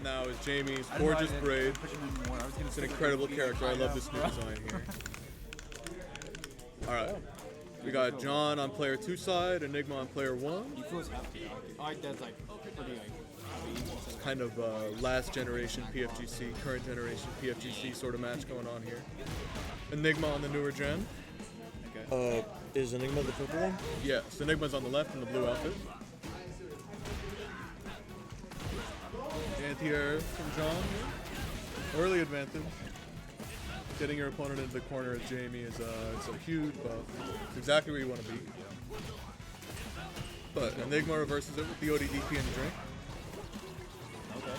at now is Jamie's gorgeous braid. It's an incredible character. I love this new design here. All right. We got John on player 2 side, Enigma on player 1. He feels happy. I like that's like pretty like It's kind of last generation PFGC, current generation PFGC sort of match going on here. Enigma on the newer gen. okay. Is Enigma the purple one? Yes, Enigma's on the left in the blue outfit. Anti-air from John. Early advantage. Getting your opponent into the corner of Jamie is it's a huge buff. It's exactly where you want to be. But Enigma reverses it with the ODDP and the drink. Okay.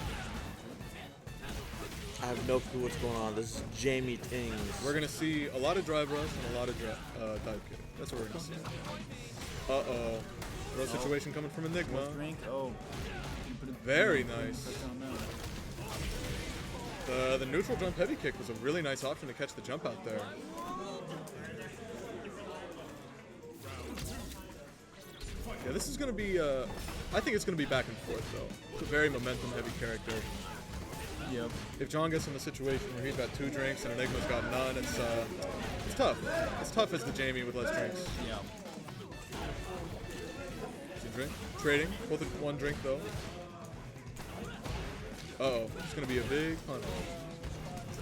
I have no clue what's going on. This is Jamie things. We're going to see a lot of drive rush and a lot of dive kick. That's what we're going to see. Uh-oh. Throw situation coming from Enigma. Drink. Oh. Very nice. The neutral jump heavy kick was a really nice option to catch the jump out there. Yeah, this is going to be, I think it's going to be back and forth though. It's a very momentum heavy character. Yep. If John gets in the situation where he's got 2 drinks and Enigma's got none, it's tough. It's tough as the Jamie with less drinks. Yeah. Drink. Trading. Both with 1 drink though. Uh-oh. It's going to be a big punish.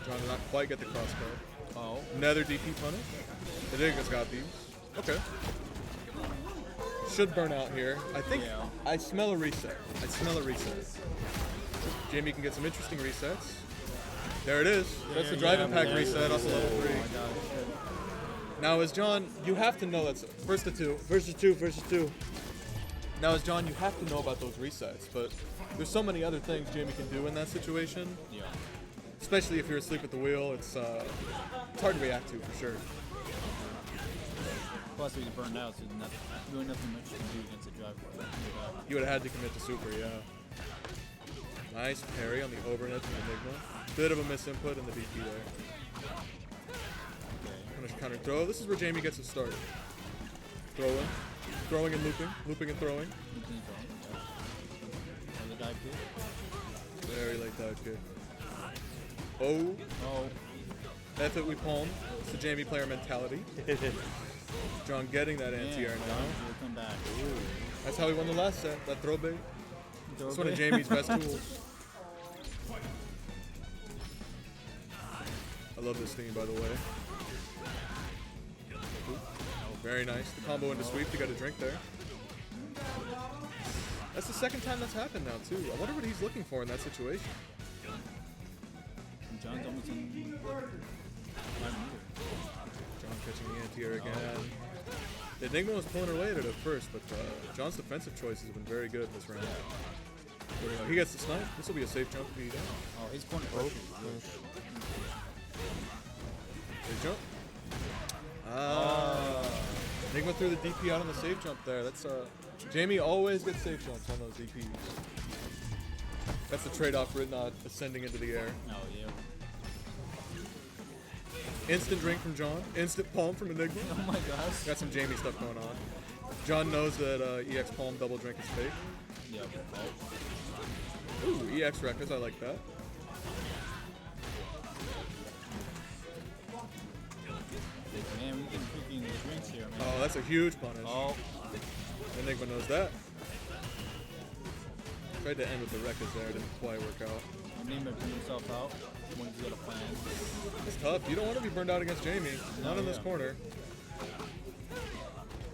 John did not quite get the crossbow. Oh. Another DP punish. Enigma's got these. Okay. Should burn out here. I think I smell a reset. Jamie can get some interesting resets. There it is. That's the drive impact reset off of level 3. Now as John, you have to know that's first to 2. Versus 2. Now as John, you have to know about those resets, but there's so many other things Jamie can do in that situation. Yeah. Especially if you're asleep at the wheel, it's hard to react to for sure. Plus, we burned out, so really nothing much you can do against a drive. You would have had to commit to super, yeah. Nice parry on the overnet from Enigma. Bit of a misinput in the DP there. Punish counter throw. This is where Jamie gets it started. Throwing and looping and throwing. Very late dive kick. Oh. That's it, we palm. It's the Jamie player mentality. John getting that anti-air now. Come back. That's how he won the last set, that throw bait. That's one of Jamie's best tools. I love this theme, by the way. Very nice. The combo into sweep to get a drink there. That's the second time that's happened now, too. I wonder what he's looking for in that situation. John's almost in. John catching the anti-air again. Enigma was pulling her weight at it first, but John's defensive choices have been very good this round. He gets the snipe. This will be a safe jump if he does. Oh, he's corner pressure. Safe jump. Enigma threw the DP out on the safe jump there. That's Jamie always gets safe jumps on those DPs. That's the trade-off for it not ascending into the air. Oh, yeah. Instant drink from John. Instant palm from Enigma. Oh my gosh. Got some Jamie stuff going on. John knows that EX palm double drink is fake. Yeah. Ooh, EX records. I like that. Man, we can cooking the drinks here, man. Oh, that's a huge punish. Oh. Enigma knows that. Tried to end with the records there. Didn't quite work out. Enigma put himself out when he's got a plan. It's tough. You don't want to be burned out against Jamie. Not in this corner.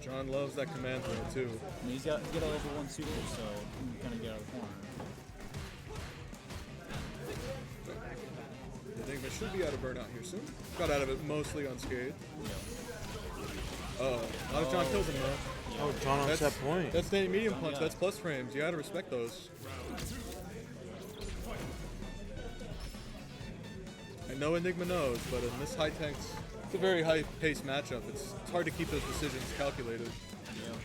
John loves that command throw too. And he's got a level 1 super, so he can kind of get out of the corner. Enigma should be out of burnout here soon. Got out of it mostly unscathed. Oh, a lot of John kills him though. Oh, John on set point. That's the medium punch. That's plus frames. You gotta respect those. I know Enigma knows, but in this high tanks, it's a very high-paced matchup. It's hard to keep those decisions calculated. Yeah.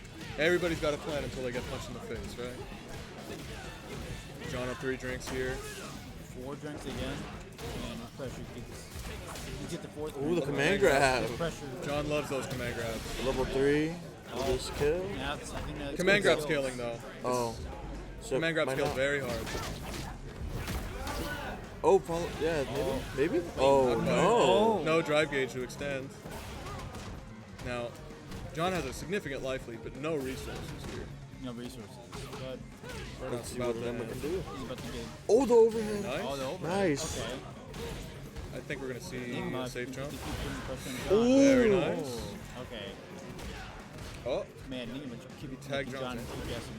Everybody's got a plan until they get punched in the face, right? John up 3 drinks here. 4 drinks again, and pressure keeps. You get the 4th. Ooh, the command grab. John loves those command grabs. Level 3. This kill. Yeah, I think that's command grab scaling though. Oh. So command grab scale very hard. Oh, follow. Yeah, maybe. Maybe. Oh Not no. quite. No drive gauge to extend. Now, John has a significant life lead, but no resources here. No resources. But Burnouts Let's see what about Enigma that. can do. he's about to get. Oh, the overhead. Nice. Oh, the overhead. Nice. Okay. I think we're gonna see Enigma, a safe jump. Keep putting pressure on John. Ooh. Very nice. Okay. Oh, Man, Enigma keep tag making John. John keep guessing.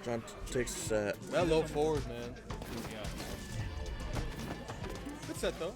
John takes a set. that low forward, man. Yeah. Good set though.